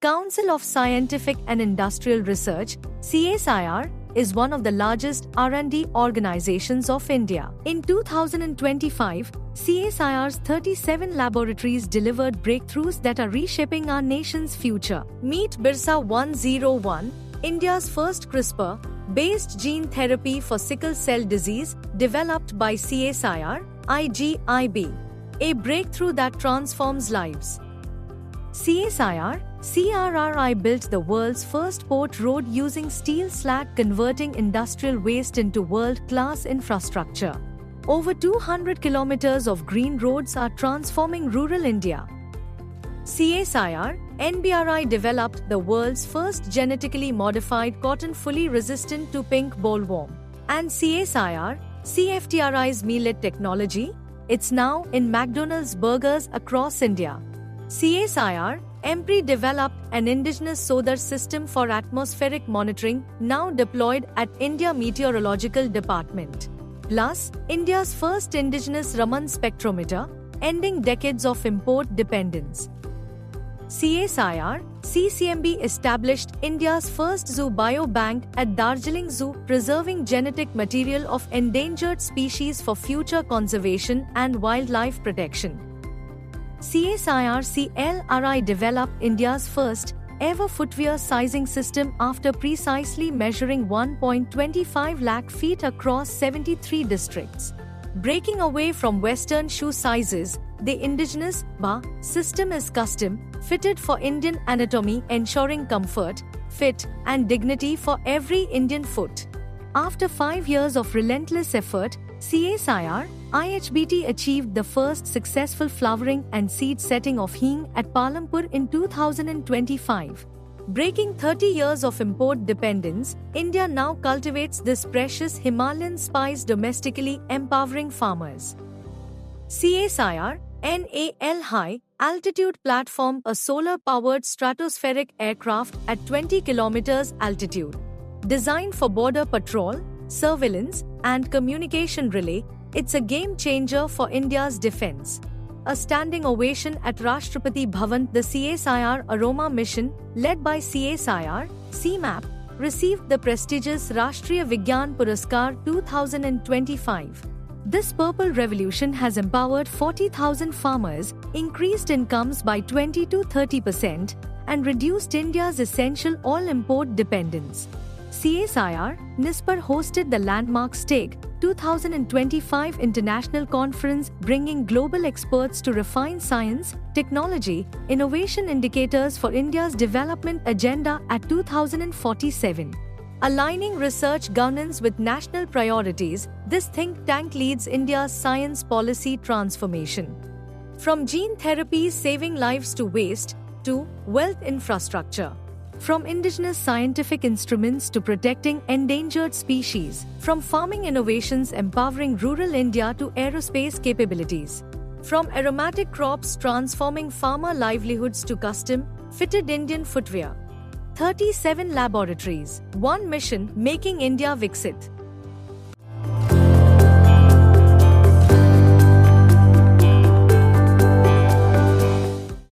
Council of Scientific and Industrial Research, CSIR, is one of the largest R&D organizations of India. In 2025, CSIR's 37 laboratories delivered breakthroughs that are reshaping our nation's future. Meet Birsa 101, India's first CRISPR-based gene therapy for sickle cell disease, developed by CSIR, IGIB, a breakthrough that transforms lives. CRRI built the world's first port road using steel slag, converting industrial waste into world-class infrastructure. Over 200 kilometers of green roads are transforming rural India. CSIR, NBRI developed the world's first genetically modified cotton fully resistant to pink bollworm. And CSIR, CFTRI's millet technology, it's now in McDonald's burgers across India. CSIR, EMPRI developed an indigenous solar system for atmospheric monitoring, now deployed at India Meteorological Department. Plus, India's first indigenous Raman spectrometer, ending decades of import dependence. CSIR, CCMB established India's first zoo biobank at Darjeeling Zoo, preserving genetic material of endangered species for future conservation and wildlife protection. CSIR-CLRI developed India's first ever footwear sizing system after precisely measuring 1.25 lakh feet across 73 districts. Breaking away from Western shoe sizes, the indigenous BA system is custom-fitted for Indian anatomy, ensuring comfort, fit, and dignity for every Indian foot. After 5 years of relentless effort, CSIR IHBT achieved the first successful flowering and seed setting of Hing at Palampur in 2025. Breaking 30 years of import dependence, India now cultivates this precious Himalayan spice domestically, empowering farmers. CSIR NAL High Altitude Platform, a solar-powered stratospheric aircraft at 20 kilometers altitude. Designed for border patrol, surveillance, and communication relay, it's a game-changer for India's defense. A standing ovation at Rashtrapati Bhavan. The CSIR Aroma mission, led by CSIR, CMAP, received the prestigious Rashtriya Vigyan Puraskar 2025. This purple revolution has empowered 40,000 farmers, increased incomes by 20 to 30%, and reduced India's essential all-import dependence. CSIR NISPR hosted the landmark STAG 2025 International Conference, bringing global experts to refine science, technology, innovation indicators for India's development agenda at 2047. Aligning research governance with national priorities, this think tank leads India's science policy transformation. From gene therapies saving lives to waste, to wealth infrastructure. From indigenous scientific instruments to protecting endangered species, from farming innovations empowering rural India to aerospace capabilities. From aromatic crops transforming farmer livelihoods to custom-fitted Indian footwear. 37 laboratories, one mission, making India Viksit.